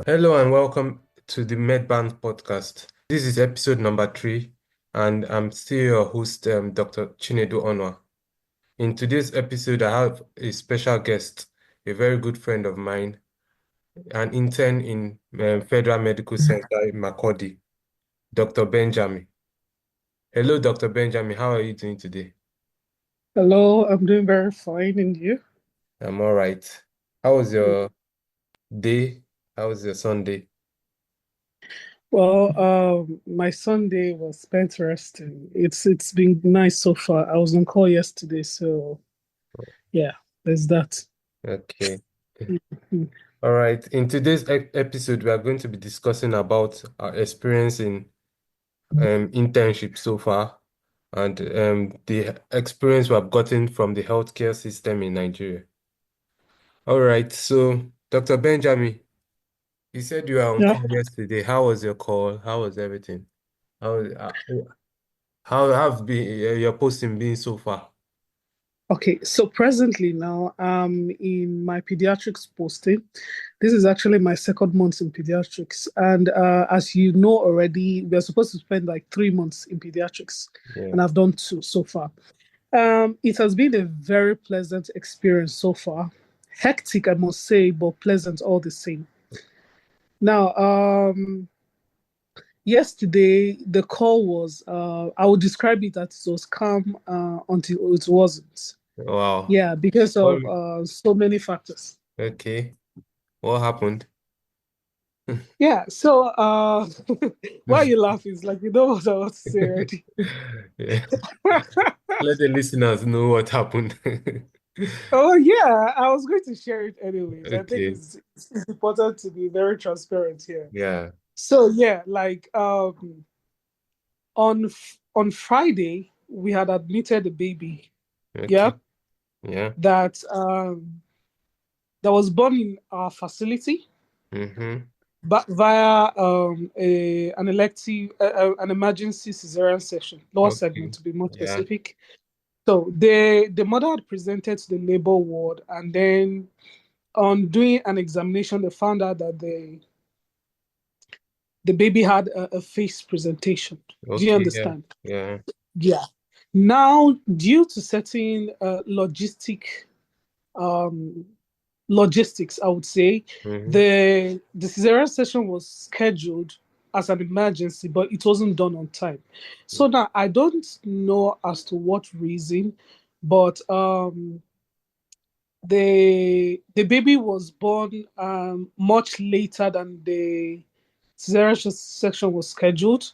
Hello and welcome to the MedBand podcast. This is episode number 3, and I'm still your host, Dr. Chinedu Onwa. In today's episode, I have a special guest, a very good friend of mine, an intern in Federal Medical Center in Makurdi, Dr. Benjamin. Hello, Dr. Benjamin. How are you doing today? Hello, I'm doing very fine, and you? I'm all right. How was your day? How was your Sunday? Well, my Sunday was spent resting. It's been nice so far. I was on call yesterday, so yeah, there's that. Okay. Mhm. All right. In today's episode, we are going to be discussing about our experience in internship so far and the experience we have gotten from the healthcare system in Nigeria. All right. So, Dr. Benjamin, you said you were on Yeah. call yesterday. How was your call? How was everything? How how have been your posting been so far? Okay, so presently now I'm in my pediatrics posting. This is actually my second month in pediatrics, and as you know already, we're supposed to spend like 3 months in pediatrics, Yeah. and I've done two so far. It has been a very pleasant experience so far. Hectic, I must say, but pleasant all the same. Now, yesterday the call was, I would describe it as it was calm until it wasn't. Wow. Yeah, because of Um, so many factors. okay. What happened? Yeah, so why are you laughing? It's like you know what I want to say already. Yeah. Let the listeners know what happened. Oh yeah, I was going to share it anyways. I think Okay. it's important to be very transparent here. Yeah. So yeah, like on Friday we had admitted a baby. Yeah, Okay. Yeah. that was born in our facility, Mm-hmm. but via an elective, an emergency cesarean section, lower segment Okay. to be more Yeah. specific. So the mother had presented to the labor ward, and then on doing an examination, they found out that the baby had a face presentation. Do you Okay. Yeah. understand? Yeah. Yeah. Now, due to certain um, logistics, I would say Mm-hmm. the cesarean session was scheduled as an emergency, but it wasn't done on time. So now I don't know as to what reason, but the baby was born much later than the cesarean section was scheduled,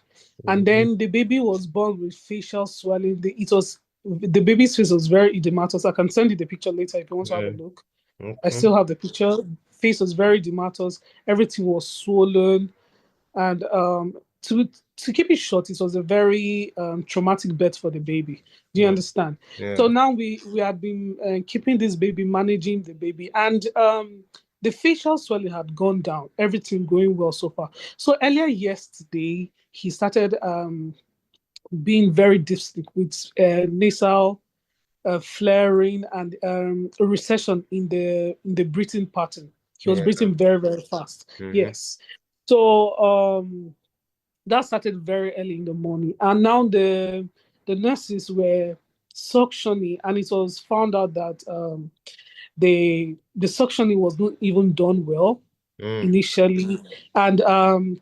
and Mm-hmm. then the baby was born with facial swelling. The baby's face was very edematous. I can send you the picture later if you want to have a Yeah. look. I Okay. still have the picture. Face was very edematous. Everything was swollen, and to keep it short, it was a very traumatic birth for the baby. Do you Yeah. understand? So Yeah. now we had been keeping this baby, managing the baby, and the facial swelling had gone down. Everything going well so far. So earlier yesterday, he started being very distinct with nasal flaring and a recession in the breathing pattern. He was Yeah. breathing very, very fast. Mm-hmm. Yes. So that started very early in the morning. And now the nurses were suctioning, and it was found out that the suctioning was not even done well Mm. initially. And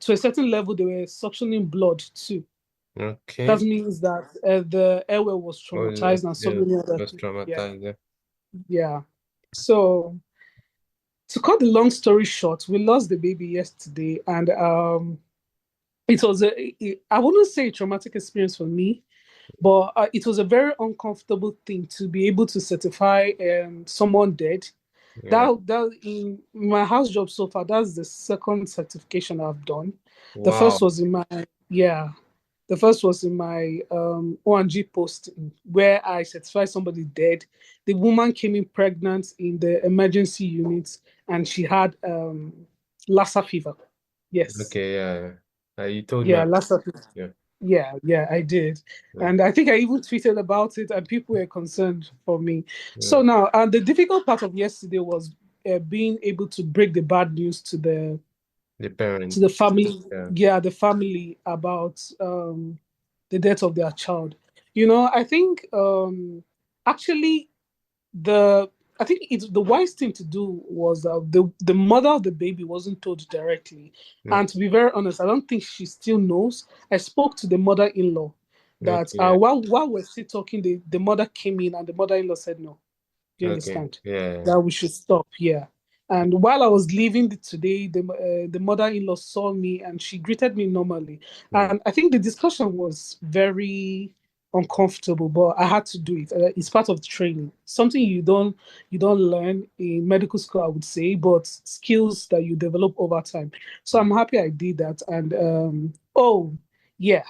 to a certain level, they were suctioning blood too. That Okay. means that the airway was Oh, yeah. traumatized and so Yeah. many other Was things. Yeah. traumatized. Yeah. Yeah. So to cut the long story short, we lost the baby yesterday, and it was I wouldn't say a traumatic experience for me, but it was a very uncomfortable thing to be able to certify someone dead. Yeah. That in my house job so far, that's the second certification I've done. The Wow. first was in my yeah, the first was in my O&G posting where I certified somebody dead. The woman came in pregnant in the emergency unit, and she had Lassa fever. Yes. Okay. Yeah. You told me. Yeah, Lassa fever. Yeah. Yeah, yeah, I did. Yeah. And I think I even tweeted about it, and people were concerned for me. Yeah. So now, and the difficult part of yesterday was being able to break the bad news to The to the parents. family, Yeah. yeah, the family about the death of their child. You know, I think actually the I think it's the wise thing to do was that the mother of the baby wasn't told directly. Mm, And to be very honest, I don't think she still knows. I spoke to the mother-in-law that okay. while we're still talking, the mother came in and the mother-in-law said no. Do you Okay. understand? Yeah. That we should stop. Yeah. And while I was leaving today, the mother-in-law saw me and she greeted me normally. Mm, And I think the discussion was very uncomfortable, but I had to do it. It's part of the training. Something you don't learn in medical school, I would say, but skills that you develop over time. So mm. I'm happy I did that. And oh yeah.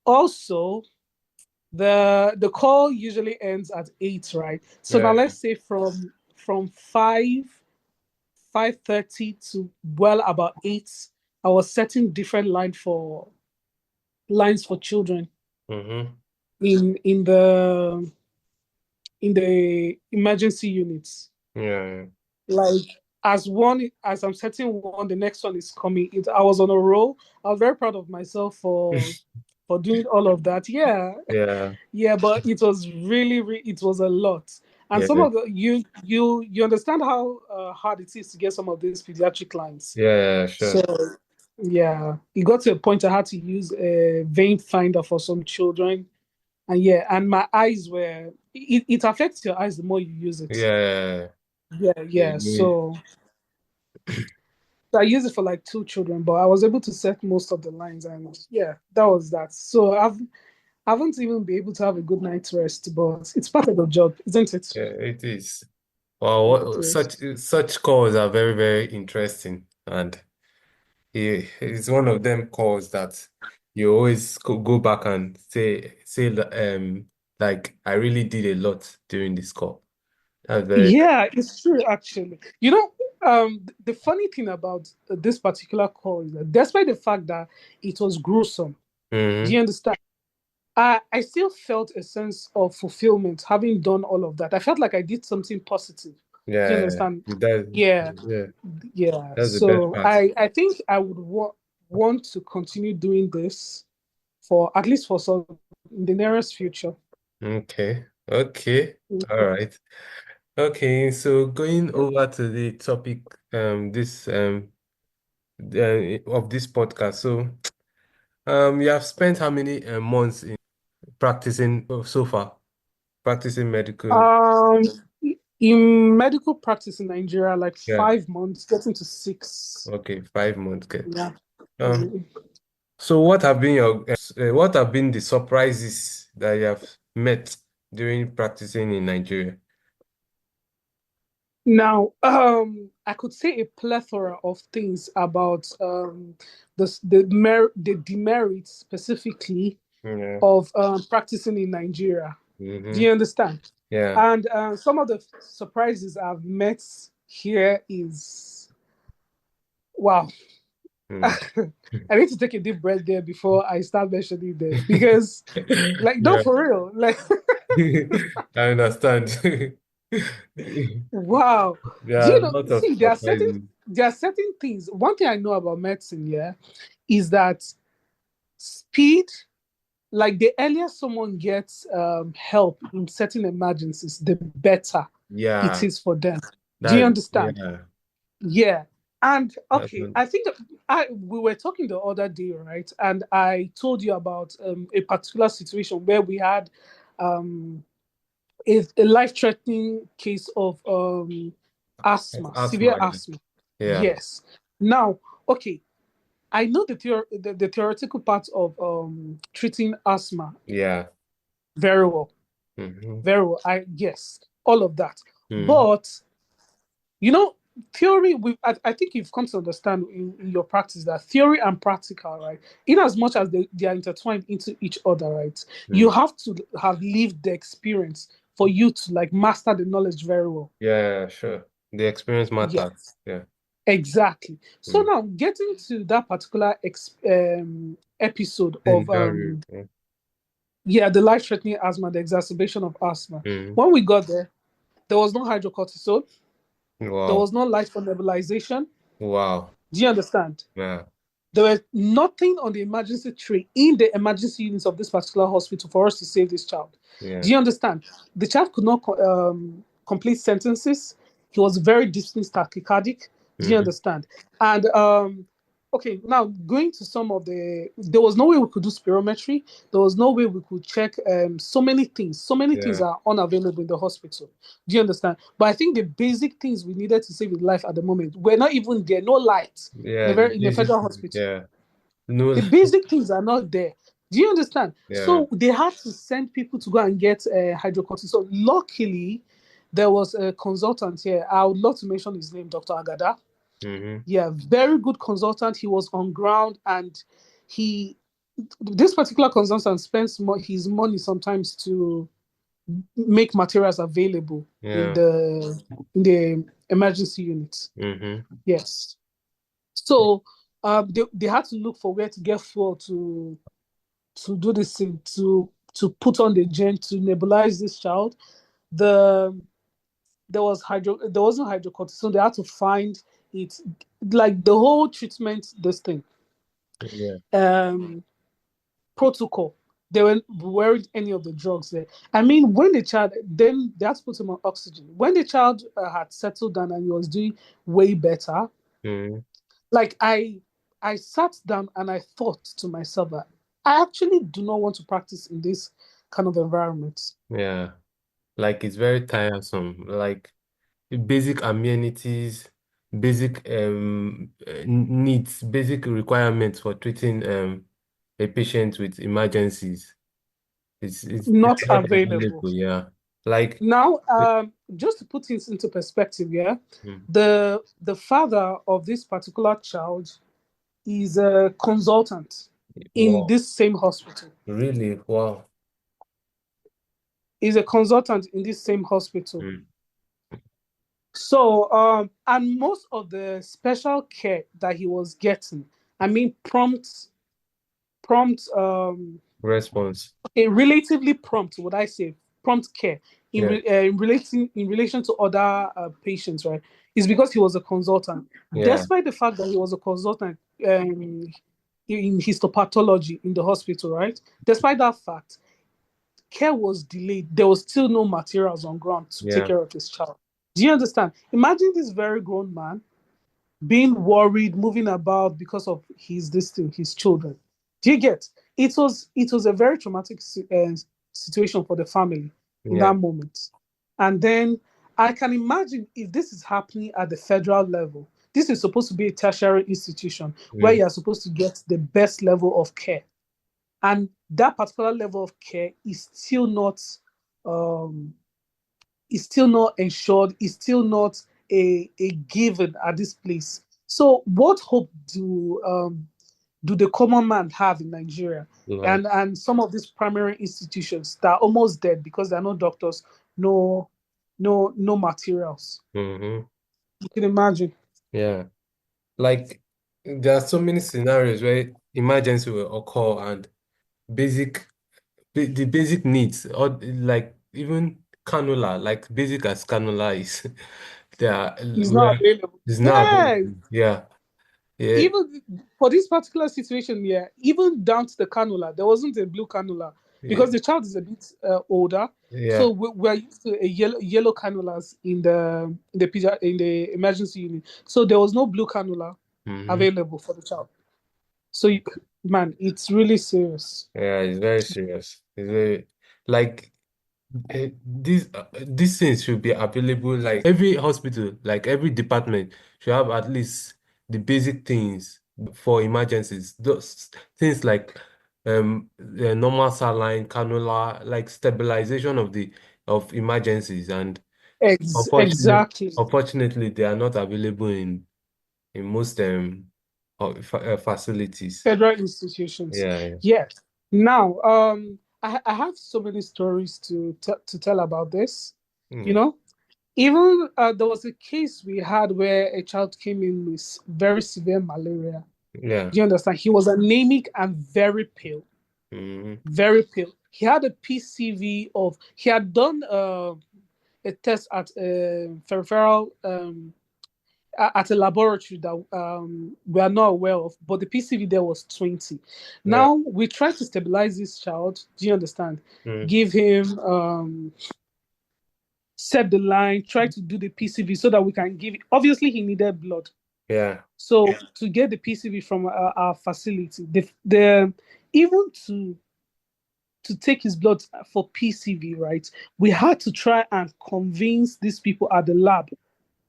Also, the call usually ends at 8, right? So now Yeah. let's say from 5:30 to well about 8, I was setting different lines for children Mm-hmm. in the emergency units. Yeah. Like as I'm setting one, the next one is coming. I was on a roll. I was very proud of myself for doing all of that. Yeah. Yeah. Yeah, but it was really, it was a lot. And some Yeah. of the you understand how hard it is to get some of these pediatric lines. Yeah. So Sure. yeah, it got to a point I had to use a vein finder for some children. And yeah, and my eyes were it affects your eyes the more you use it. Yeah. Yeah, You yeah. need. So I used it for like two children, but I was able to set most of the lines, and yeah, that was that. So I haven't even been able to have a good night's rest, but it's part of the job, isn't it? Yeah, it is. Wow, It is. such calls are very, very interesting, and it's one of them calls that you always go back and say like I really did a lot during this call. That's very, Yeah, it's true, actually. You know, the funny thing about this particular call is that despite the fact that it was gruesome, do mm-hmm. you understand? I still felt a sense of fulfillment having done all of that. I felt like I did something positive. Do you Yeah, understand? Yeah, yeah, yeah. that's the best So part. I think I would want to continue doing this for at least for some in the nearest future. Okay, okay, all right. Okay, so going over to the topic this of this podcast. So you have spent how many months in practicing so far? Practicing medical. Um, in medical practice in Nigeria, like Yeah. 5 months, getting to 6. Okay, 5 months. Okay. Yeah. Um, so what have been the surprises that you have met during practicing in Nigeria? Now, I could say a plethora of things about the demerits specifically Yeah. of practicing in Nigeria. Do Mm-hmm. you understand? Yeah. And some of the surprises I've met here is wow. Mm. I need to take a deep breath there before I start mentioning them because, like, no, Yeah. for real, like, I understand. wow. There Do are you a know? lot of See, surprises. there are certain things. One thing I know about medicine, yeah, is that speed. Like the earlier someone gets help in certain emergencies, the better it Yeah. is for them. Do you That understand? yeah. Yeah. And That's okay, I think we were talking the other day, right? And I told you about a particular situation where we had um, a life-threatening case of of asthma, severe asthma. asthma. Yeah. Yes. Now, okay, I know the theoretical part of treating asthma Yeah. very well, Mm-hmm. very well. I yes, all of that. Mm. But you know, theory. I think you've come to understand in your practice that theory and practical, right? In as much as they are intertwined into each other, right? You Mm. have to have lived the experience for you to like master the knowledge very well. Yeah, sure. The experience matters. Yes, Yeah. exactly. So Mm. now getting to that particular episode of Scenario. Yeah. yeah, the life-threatening asthma, the exacerbation of asthma. Mm. When we got there was no hydrocortisone, there Wow. was no light for nebulization, Wow. Do you understand? Yeah. There was nothing on the emergency tray in the emergency units of this particular hospital for us to save this child. Yeah. Do you understand? The child could not complete sentences. He was very distant tachycardic. Do you Mm-hmm. understand? And okay, now going to some of there was no way we could do spirometry. There was no way we could check so many things. So many things Yeah. are unavailable in the hospital. Do you understand? But I think the basic things we needed to save his life at the moment were not even there. No light Yeah. The in the basic, federal hospital. yeah. No, The basic things are not there. Do you understand? yeah. So they had to send people to go and get hydrocortisone. Luckily, there was a consultant here. I would love to mention his name, Dr. Agada. Mm-hmm. Yeah, very good consultant. He was on ground, and he, this particular consultant spends his money sometimes to make materials available Yeah. in the emergency unit. Mm-hmm. Yes. So they had to look for where to get fuel to do this thing, to put on the gen to nebulize this child. The there wasn't hydrocortisone. They had to find it, like the whole treatment, this thing, Yeah. um protocol. They weren't any of the drugs there. I mean, when the child, then they had to put him on oxygen. When the child had settled down and he was doing way better, Mm-hmm. like I sat down and I thought to myself that I actually do not want to practice in this kind of environment. Yeah. Like it's very tiresome. Like basic amenities, basic needs, basic requirements for treating a patient with emergencies. It's Not not available. available, yeah. Like Now, just to put things into perspective, yeah, mm, the father of this particular child is a consultant in wow, this same hospital. really, wow. Is a consultant in this same hospital. Mm. So, and most of the special care that he was getting, I mean, prompt, Response. a relatively prompt, would I say, prompt care Yeah, in relation to other patients, right? Is because he was a consultant. yeah. Despite the fact that he was a consultant in histopathology in the hospital, right? Despite that fact, care was delayed. There was still no materials on ground to take Yeah. care of his child. Do you understand? Imagine this very grown man being worried, moving about because of his children. Do you get? It was a very traumatic situation for the family in Yeah. that moment. And then I can imagine if this is happening at the federal level. This is supposed to be a tertiary institution where Mm. you are supposed to get the best level of care, and that particular level of care um, is still not ensured, is still not a given at this place. So what hope do the common man have in Nigeria Like, and some of these primary institutions that are almost dead because there are no doctors, no no materials. mm-hmm. You can imagine. Yeah. Like there are so many scenarios where emergency will occur and basic the basic needs or like even cannula, like basic as cannula is they are It's we not are available. is not Yes. available. Yeah. Yeah. Even for this particular situation, yeah, even down to the cannula, there wasn't a blue cannula Yeah. because the child is a bit older. So Yeah. we're used to a yellow cannulas in the emergency unit. So there was no blue cannula Mm-hmm. available for the child. So man, it's really serious. Yeah, it's very serious. It's very like these things should be available. Like every hospital, like every department should have at least the basic things for emergencies. Those things like the normal saline, cannula, like stabilization of emergencies. And Exactly. unfortunately, they are not available in most facilities. Federal institutions. Yeah, yeah. Yes. Now, I have so many stories to tell about this. You Mm. know, even there was a case we had where a child came in with very severe malaria. Yeah. Do you understand? He was anemic and very pale, Hmm. very pale. He had a PCV of, he had done a test at peripheral at a laboratory that we are not aware of, but the PCV there was 20. Yeah. Now we try to stabilize this child. Do you understand? Mm. Give him set the line, try to do the PCV so that we can give. Obviously, he needed blood. Yeah. So to get the PCV from our facility, the even to take his blood for PCV, right? We had to try and convince these people at the lab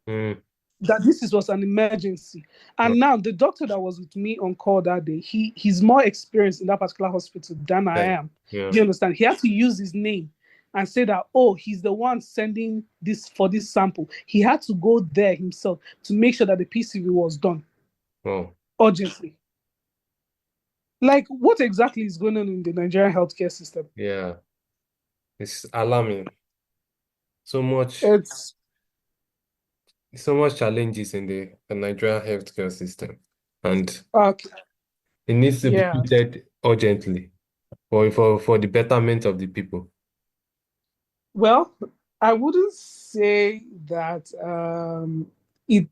Mm. that was an emergency. And now the doctor that was with me on call that day, he's more experienced in that particular hospital than I Okay. am. Yeah. Do you understand? He had to use his name and say that, oh, he's the one sending this for this sample. He had to go there himself to make sure that the PCV was done Oh, urgently. Like, what exactly is going on in the Nigerian healthcare system? yeah. It's alarming. So much, It's so much challenges in the Nigerian healthcare system, and okay. it needs to be Yeah. treated urgently for the betterment of the people. Well, I wouldn't say that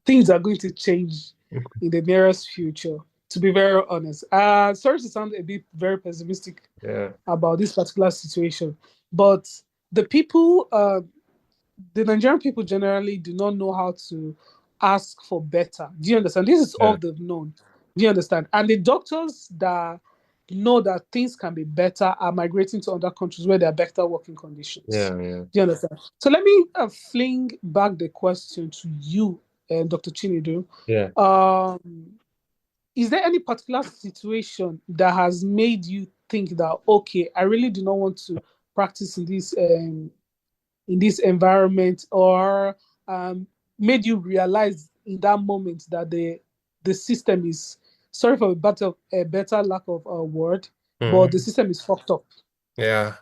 things are going to change in the nearest future, to be very honest. Sorry to sound a bit very pessimistic Yeah. about this particular situation, but the people, the Nigerian people generally do not know how to ask for better. Do you understand? This is all Yeah. they've known. Do you understand? And the doctors that know that things can be better are migrating to other countries where there are better working conditions. Yeah. Yeah. Do you understand? So let me fling back the question to you, Dr. Chinedu. Yeah. Um, is there any particular situation that has made you think that, okay, I really do not want to practice in this environment, or um, made you realize in that moment that the system is, sorry for a better lack of a word, but the Mhm. system is fucked up. Yeah.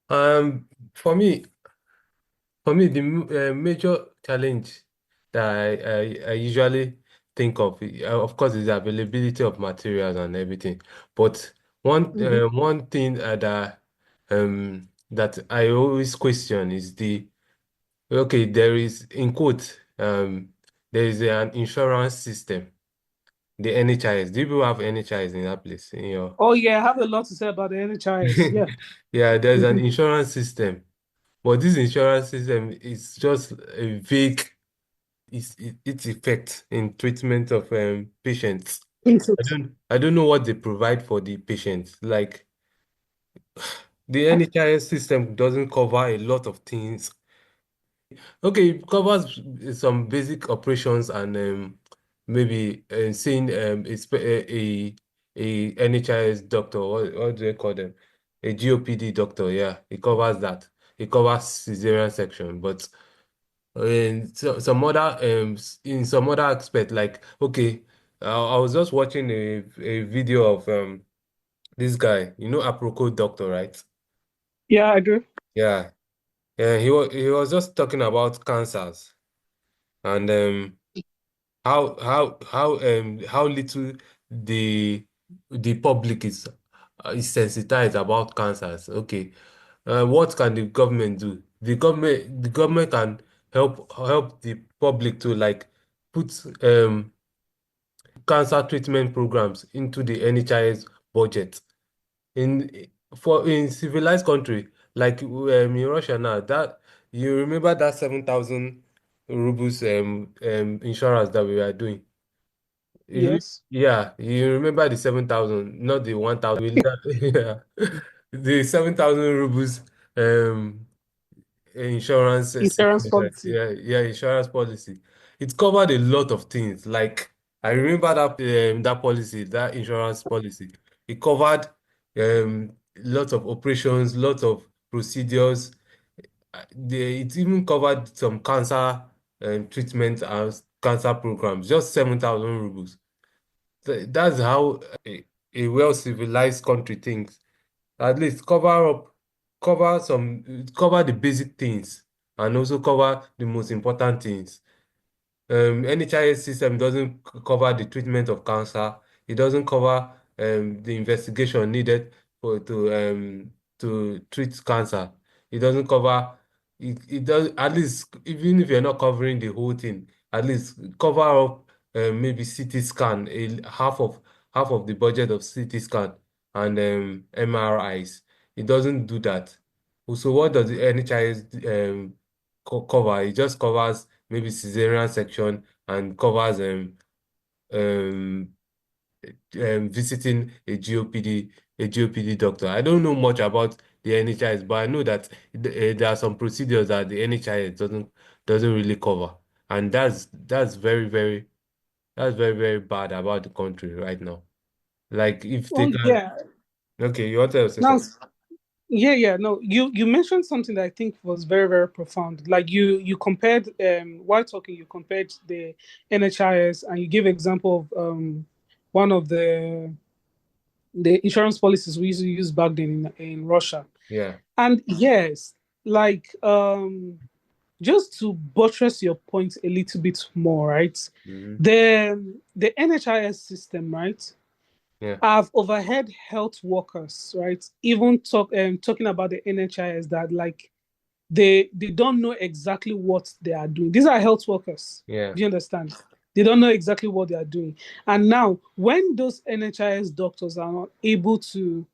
Um, for me, the major challenge that I usually think of course, is the availability of materials and everything. But Mhm. one thing that I always question is okay, there is, in quote, there is an insurance system, the NHIS. Do you have NHIS in that place in your? Oh yeah, I have a lot to say about the NHIS. Yeah. Yeah, there's an Mhm. insurance system. But this insurance system is just a vague its effect in treatment of patients. I don't know what they provide for the patients. Like the NHIS system doesn't cover a lot of things. Okay, it covers some basic operations and maybe seeing a NHIS doctor. What do they call them? A GOPD doctor. Yeah, it covers that. It covers cesarean section, but in some other aspect, like okay, I was just watching a video of this guy, Aproko doctor, right? Yeah, I do. Yeah, yeah, he was just talking about cancers and how little the the public is sensitized about cancers. Okay, what can the government do? The government can help the public to like put cancer treatment programs into the NHIS budget. In civilized country like in Russia now, that you remember that 7,000 rubles insurance that we were doing. Yes. Yeah, you remember the 7,000, not the 1,000. Yeah, the 7,000 rubles um insurance Insurance policy. yeah, yeah, insurance policy. It covered a lot of things. Like I remember that policy, that insurance policy. It covered lots of operations, lots of procedures. It even covered some cancer treatment and cancer programs. Just 7,000 rubles. That's how a well-civilized country thinks. At least cover the basic things and also cover the most important things. NHIS system doesn't cover the treatment of cancer. It doesn't cover the investigation needed to treat cancer. It doesn't cover it does, at least even if you're not covering the whole thing, at least cover up maybe CT scan, half of the budget of CT scan and MRIs. It doesn't do that. So what does the NHIS cover? It just covers maybe cesarean section and covers um, visiting a GOPD doctor. I don't know much about the NHIS, but I know that there are some procedures that the NHIS doesn't really cover, and that's very very bad about the country right now. Like if they Well, can, yeah. okay, you want to say Now, something? yeah. No, you mentioned something that I think was very, very profound. Like you compared while talking, you compared the NHIS and you gave example of one of the insurance policies we used to use back then in Russia. Yeah. And yes, like just to buttress your point a little bit more, right? Hmm. The NHIS system, right? Yeah. I've overheard health workers, right, even talking about the NHIS that like they don't know exactly what they are doing. These are health workers. Yeah. Do you understand? They don't know exactly what they are doing. And now, when those NHIS doctors are not able to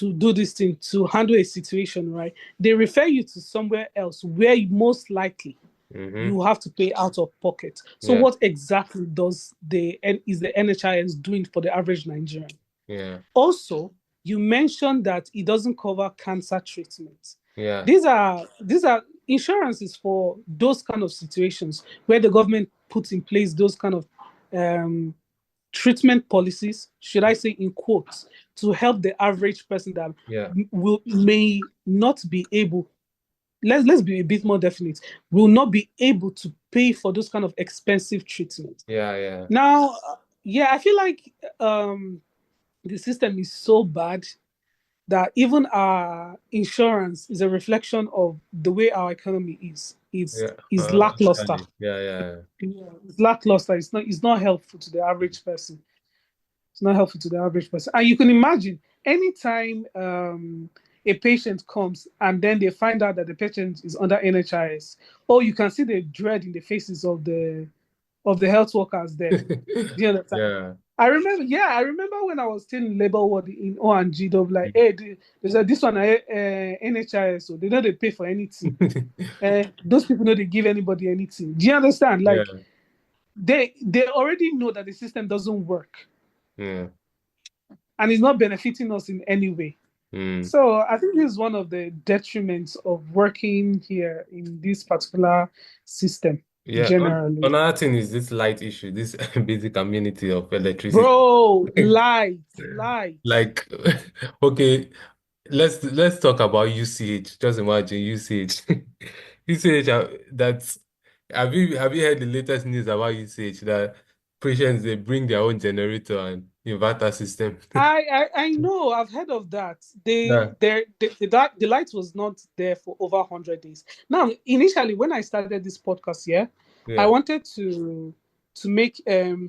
do this thing to handle a situation, right? They refer you to somewhere else where most likely Hmm. you have to pay out of pocket. So Yeah. what exactly is the NHIS doing for the average Nigerian? Yeah. Also, you mentioned that it doesn't cover cancer treatment. Yeah. These are insurances for those kind of situations where the government puts in place those kind of um, treatment policies, should I say in quotes, to help the average person that Yeah. may not be able. Let's be a bit more definite. Will not be able to pay for those kind of expensive treatment. Yeah. Yeah. Now, yeah, I feel like the system is so bad that even our insurance is a reflection of the way our economy is. Yeah. Is lackluster. Actually, yeah. Yeah. Yeah, it's lackluster. It's not helpful to the average person. It's not helpful to the average person. And you can imagine anytime a patient comes and then they find out that the patient is under NHIS, or you can see the dread in the faces of the health workers there. Do you understand? Yeah. I remember when I was still in labor ward in O&G, they were like, hey, they said this one NHIS, so they know they pay for anything. Those people know they give anybody anything. Do you understand? Yeah. Like they already know that the system doesn't work Yeah. and it's not benefiting us in any way. Mm. So I think this is one of the detriments of working here in this particular system Yeah. generally. Another thing is this light issue, this basic amenity of electricity. Bro, light. Like, okay, let's talk about UCH. Just imagine UCH. UCH, that's have you heard the latest news about UCH that patients they bring their own generator and inverter system? I know I've heard of that. Yeah. The light was not there for over 100 days. Now, initially when I started this podcast, yeah, I Yeah. wanted to make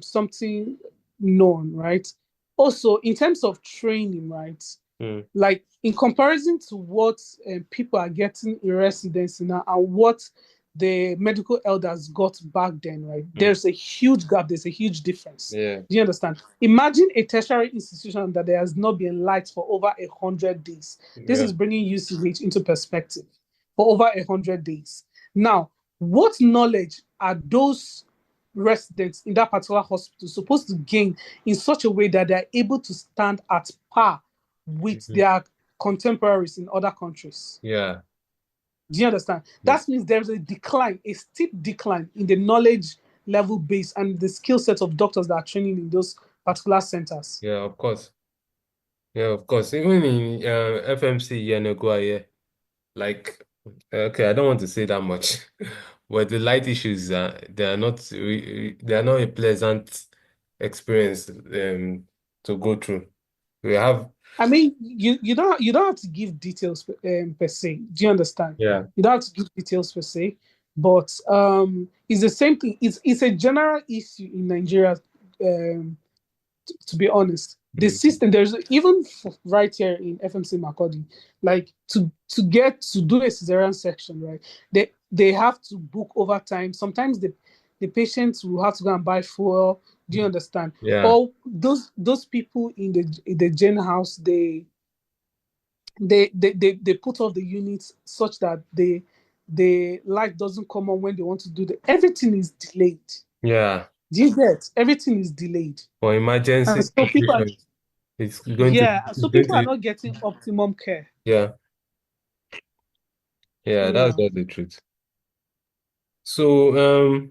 something known, right? Also, in terms of training, right? Mm. Like in comparison to what people are getting in residency now and what the medical elders got back then, right? Mm. There's a huge gap. There's a huge difference. Yeah. Do you understand? Imagine a tertiary institution that there has not been light for over 100 days. This Yeah. is bringing UCH into perspective for over 100 days. Now, what knowledge are those residents in that particular hospital supposed to gain in such a way that they're able to stand at par with Mhm. their contemporaries in other countries? Yeah. Do you understand? Mm. That means there's a decline, a steep decline in the knowledge level base and the skill set of doctors that are training in those particular centers. Yeah, of course. Yeah, of course. Even in FMC, yeah, like, okay, I don't want to say that much, but the light issues they are not a pleasant experience to go through. We have I mean, you don't have to give details per se. Do you understand? yeah. You don't have to give details per se, but it's the same thing. It's a general issue in Nigeria. To be honest, the Mm. system there's even right here in FMC Makodi, like to get to do a cesarean section, right? They have to book overtime. Sometimes the the patients will have to go and buy fuel. Do you understand? Yeah. Or those people in the gen house, they put off the units such that the light doesn't come on when they want to do the everything is delayed. Yeah. Do you get? Everything is delayed. For And emergency so people are, situations, it's going to yeah, so it's going people are to not getting optimum care. yeah. Yeah, that's Yeah. just the truth. So,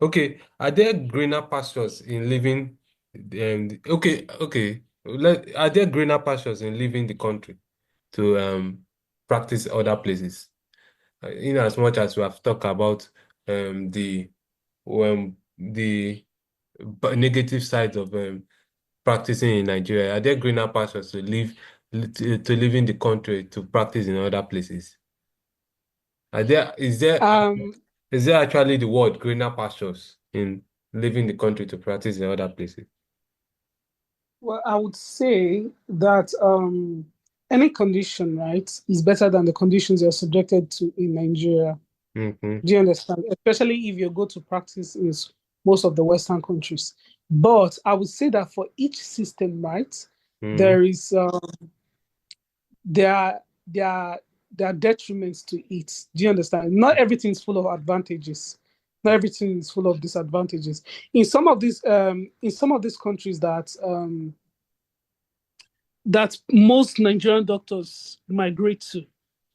okay, are there greener pastures in living are there greener pastures in leaving the country to practice other places? In as much as we have talked about the negative sides of practicing in Nigeria, are there greener pastures to live in the country to practice in other places? Are there Um, is there actually the word greener pastures in leaving the country to practice in other places? well, I would say that any condition, right, is better than the conditions you're subjected to in Nigeria. Mm-hmm. Do you understand? Especially if you go to practice in most of the Western countries. But I would say that for each system, right, Mm-hmm. there is there are there are there are detriments to it. Do you understand? Not everything is full of advantages. Not everything is full of disadvantages. In some of these countries that most Nigerian doctors migrate to,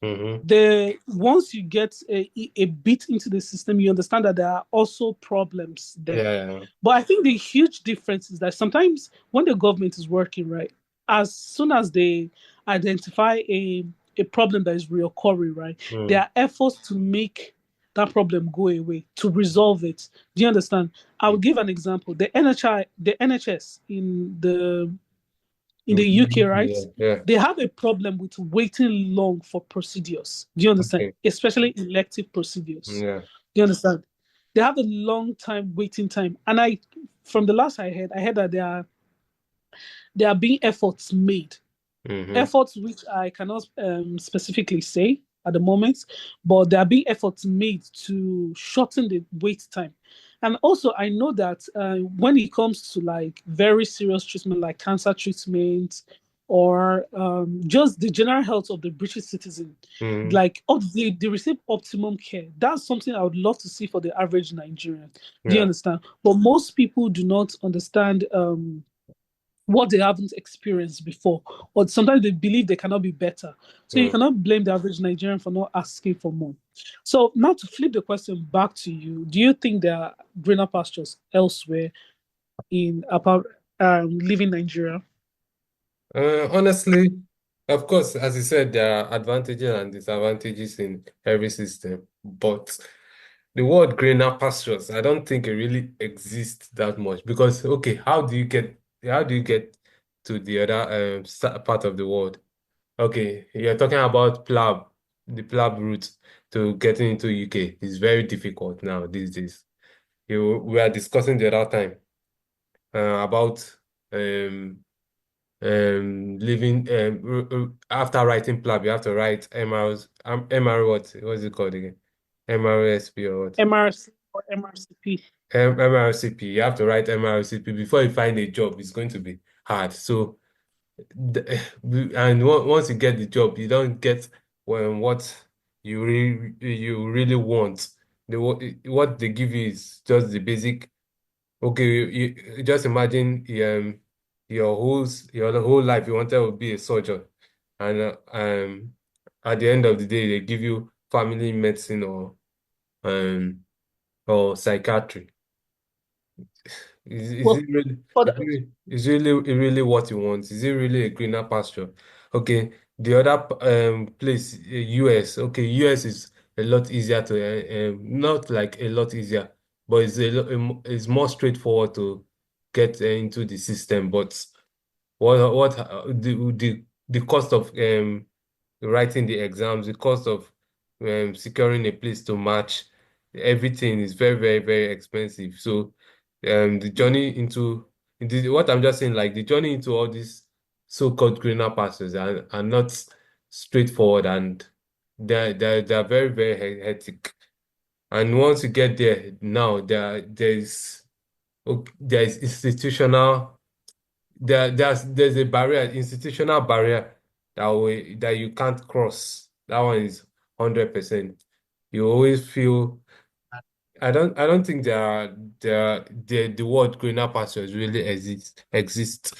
Mm-hmm. the once you get a bit into the system, you understand that there are also problems there. Yeah. But I think the huge difference is that sometimes when the government is working, right, as soon as they identify a problem that is reoccurring, right, there Mm. are efforts to make that problem go away, to resolve it. Do you understand? I will give an example. The NHS in the UK, right? Yeah. Yeah. They have a problem with waiting long for procedures. Do you understand? Okay. Especially elective procedures. Yeah. Do you understand? They have a long time waiting time. And from the last I heard that there are being efforts made, Mm-hmm. efforts which I cannot specifically say at the moment, but there are being efforts made to shorten the wait time. And also, I know that when it comes to like very serious treatment, like cancer treatment, or just the general health of the British citizen, Mm-hmm. like they receive optimum care. That's something I would love to see for the average Nigerian. Do you Yeah. understand? But most people do not understand what they haven't experienced before, or sometimes they believe they cannot be better. So you Mm. cannot blame the average Nigerian for not asking for more. So now to flip the question back to you, do you think there are greener pastures elsewhere in apart living Nigeria? Honestly, of course, as you said, there are advantages and disadvantages in every system, but the word greener pastures, I don't think it really exists that much because, okay, how do you get to the other part of the world? Okay, you're talking about the PLAB route to getting into UK is very difficult now these days. We are discussing the other time about um living after writing PLAB, you have to write MR what's it called again? MRSP or what? MRC or MRCP? MRCP. You have to write MRCP before you find a job. It's going to be hard. So and once you get the job, you don't get what you really want. What they give you is just the basic. Okay, you just imagine your whole life you wanted to be a surgeon, and at the end of the day they give you family medicine or psychiatry. Is Well, it really for the, really what you want? Is it really a greener pasture? Okay, the other place, US. Okay, US is a lot easier to not like a lot easier, but it's more straightforward to get into the system. But the cost of writing the exams, the cost of securing a place to match, everything is very, very, very expensive. So the journey what I'm just saying, like the journey into all these so-called greener pastures are not straightforward and they're very, very hectic. And once you get there, now there's institutional there's a barrier, institutional barrier that you can't cross. That one is 100%. You always feel I don't think the word greener pastures really exist.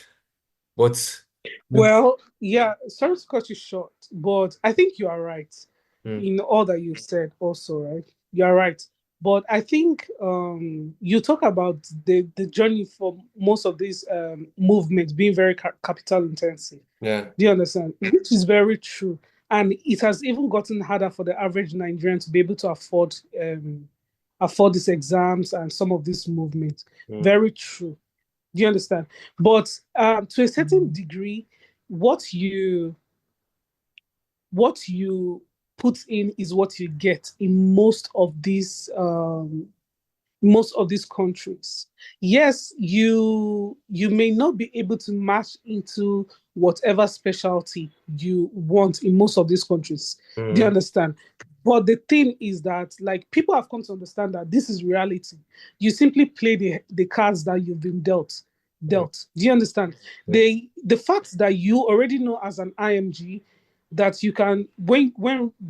But the Well, yeah, sorry to cut you short, but I think you are right mm, in all that you've said also, right? You are right. But I think you talk about the journey for most of these movements being very capital intensive. yeah. Do you understand? Which is very true. And it has even gotten harder for the average Nigerian to be able to afford these exams and some of these movements. Mm, Very true. Do you understand? But to a certain degree, what you what you put in is what you get in most of these countries. Yes, you may not be able to match into whatever specialty you want in most of these countries. Do you mm, understand? But the thing is that like people have come to understand that this is reality. You simply play the cards that you've been mm, dealt. Do you understand? yeah. The fact that you already know as an IMG that you can when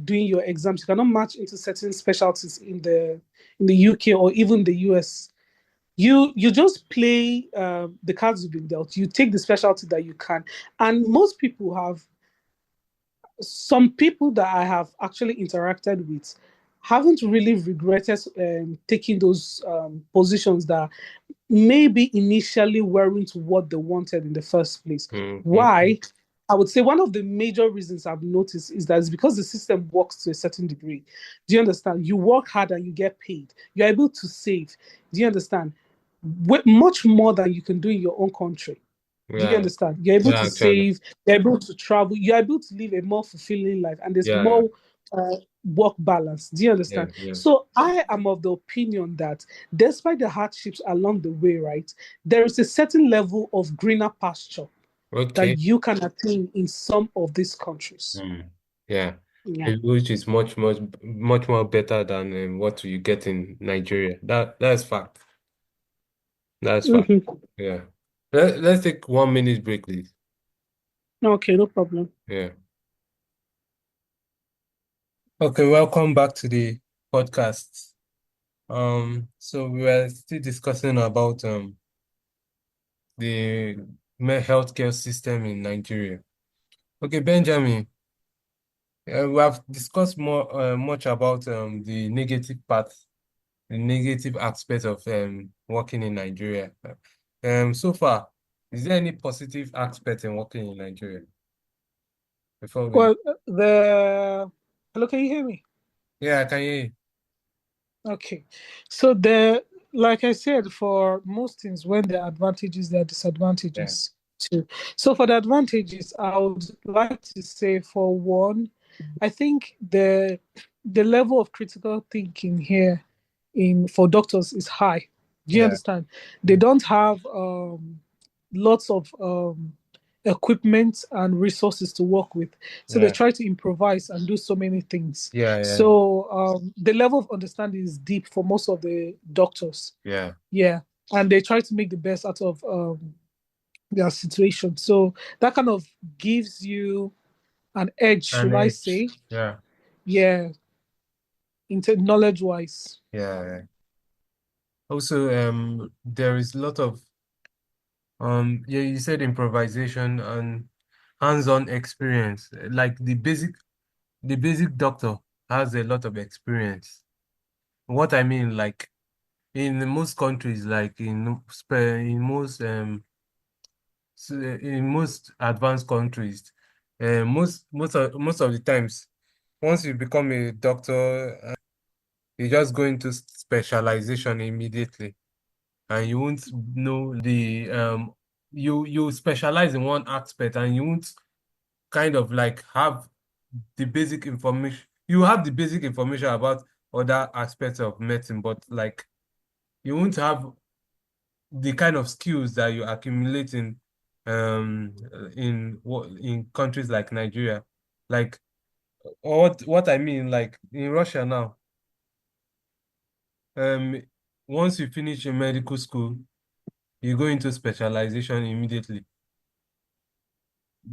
doing your exams, you cannot match into certain specialties in the UK or even the US. You just play the cards you've been dealt. You take the specialty that you can, and most people have. Some people that I have actually interacted with haven't really regretted taking those positions that maybe initially weren't what they wanted in the first place. Mm, mm, Why? I would say one of the major reasons I've noticed is that it's because the system works to a certain degree. Do you understand? You work hard and you get paid. You're able to save. Do you understand? Much more than you can do in your own country. Do you yeah. understand? You're able Yeah, to actually. save, you're able to travel, you're able to live a more fulfilling life, and there's Yeah, yeah, more work balance. Do you yeah, understand? yeah. So I am of the opinion that despite the hardships along the way, right, there is a certain level of greener pasture that Okay. you can attain in some of these countries. Mm, yeah. Yeah. Which is much more better than what you get in Nigeria. That's fact. That's fact. Mhm. Yeah. Let's take 1 minute break, please. Okay, no problem. Yeah. Okay, welcome back to the podcast. So we were still discussing about the healthcare system in Nigeria. Okay, Benjamin, we have discussed much about the negative aspect of working in Nigeria. So far, is there any positive aspect in working in Nigeria? Before we, Well, the hello, can you hear me? yeah, I can hear you. Okay. So like I said, for most things, when there are advantages, there are Yeah, disadvantages too. So for the advantages, I would like to say for one, I think the level of critical thinking here in for doctors is high. Do you yeah, understand? They don't have lots of equipment and resources to work with. So they yeah, try to improvise and do so many things. yeah, yeah, So the level of understanding is deep for most of the doctors. yeah. Yeah. And they try to make the best out of their situation. So that kind of gives you an edge, An should I edge. say? Yeah, Yeah, into knowledge wise. yeah, yeah. Also, there is a lot of yeah, you said improvisation and hands-on experience. Like the basic doctor has a lot of experience. What I mean, like in most countries, like in most advanced countries, most of the times, once you become a doctor, you just go into specialization immediately, and you won't know you specialize in one aspect, and you won't kind of like have the basic information. You have the basic information about other aspects of medicine, but like you won't have the kind of skills that you accumulate in countries like Nigeria. Like what I mean, like in Russia now, once you finish your medical school, you go into specialization immediately.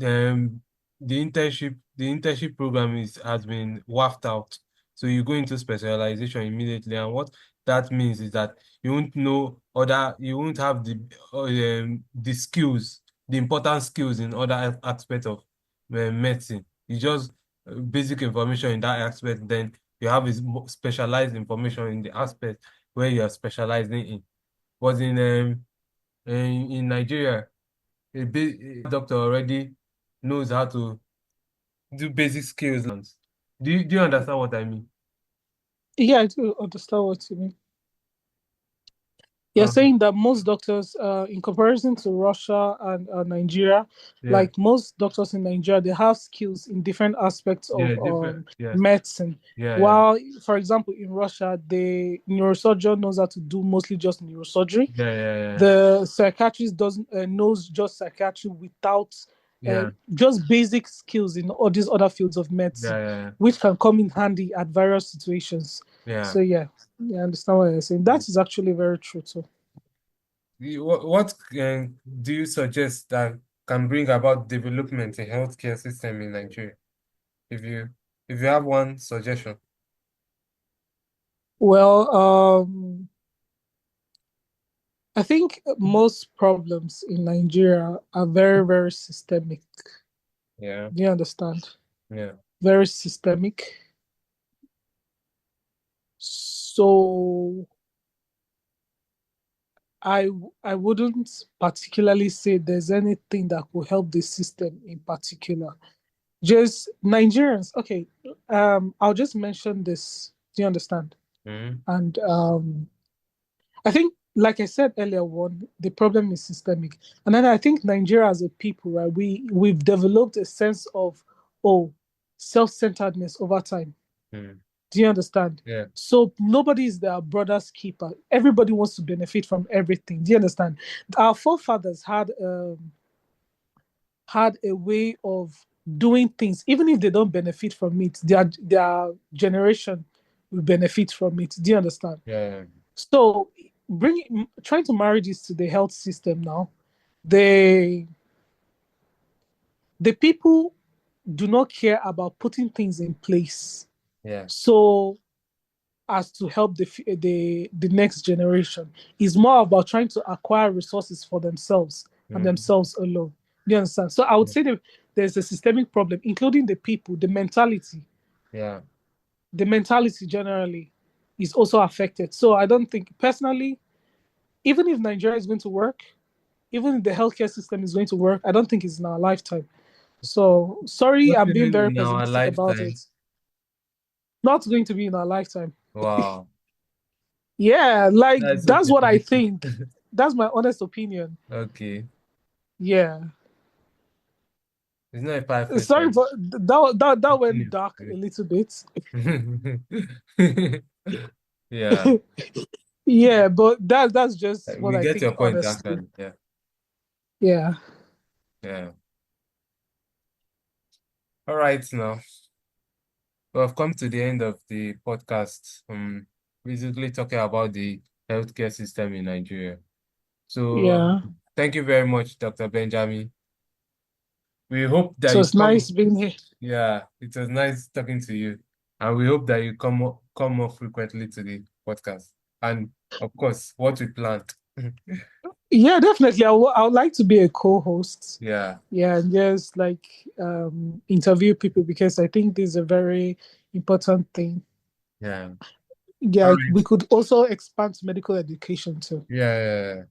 Um, the internship program has been waived out. So you go into specialization immediately. And what that means is that you won't have the skills, the important skills in other aspects of medicine. You just basic information in that aspect, then you have is specialized information in the aspect where you are specializing in. But in Nigeria, a doctor already knows how to do basic skills. Do you understand what I mean? Yeah, I do understand what you mean. You're Um, saying that most doctors, in comparison to Russia and Nigeria, yeah, like most doctors in Nigeria, they have skills in different aspects yeah, of different. Yeah, medicine. yeah, While, for example, in Russia, the neurosurgeon knows how to do mostly just neurosurgery. yeah, yeah, The psychiatrist doesn't knows just psychiatry without yeah, just basic skills in all these other fields of yeah, medicine, yeah, which can come in handy at various situations. yeah. So yeah, I understand what you're saying. That is actually very true too. What do you suggest that can bring about development in healthcare system in Nigeria? If you if you have one suggestion. Well, I think most problems in Nigeria are very, very systemic. Yeah, Do you understand? yeah, Very systemic. So I I wouldn't particularly say there's anything that could help the system in particular. Just Nigerians. Okay, I'll just mention this. Do you understand? mm, And I think, like I said earlier, one the problem is systemic, and then I think Nigeria as a people, right? We've developed a sense of oh self-centeredness over time. mm, Do you understand? yeah, So nobody is their brother's keeper. Everybody wants to benefit from everything. Do you understand? Our forefathers had a way of doing things, even if they don't benefit from it, their generation will benefit from it. Do you understand? yeah, So trying to marry this to the health system now, the the people do not care about putting things in place yeah, so as to help the next generation. It's more about trying to acquire resources for themselves and mm, themselves alone. Do you understand? So I would yeah, say that there's a systemic problem, including the people, the mentality. yeah, The mentality generally is also affected. So I don't think personally, even if Nigeria is going to work, even if the healthcare system is going to work, I don't think it's in our lifetime. So sorry, not I'm being even very in our pessimistic about lifetime. it. Not going to be in our lifetime. Wow, Yeah, like that's so that's what I pessimistic. think. That's my honest opinion. Okay, Yeah. it's not a perfect Sorry, time. but that went Continue. dark a little bit. Yeah, Yeah, but that's just what we I get think your point honestly. actually. Yeah, Yeah. yeah. All right, now we have come to the end of the podcast. Basically talking about the healthcare system in Nigeria. So, Yeah. thank you very much, Dr. Benjamin. We hope that So you it's come. nice being here. Yeah, it was nice talking to you, and we hope that you come more frequently to the podcast. And of course, what we planned. Yeah, definitely. I would like to be a co-host. Yeah, Yeah, and just like interview people because I think this is a very important thing. yeah. All Yeah, right. we could also expand to medical education too. Yeah, yeah, yeah.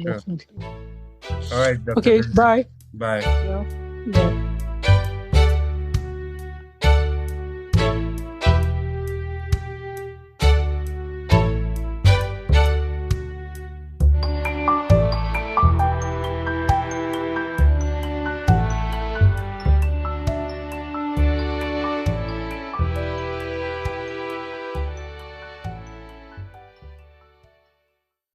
Sure. Definitely. All right, Dr. Okay, Benjamin. bye. Bye. Yeah. Yeah.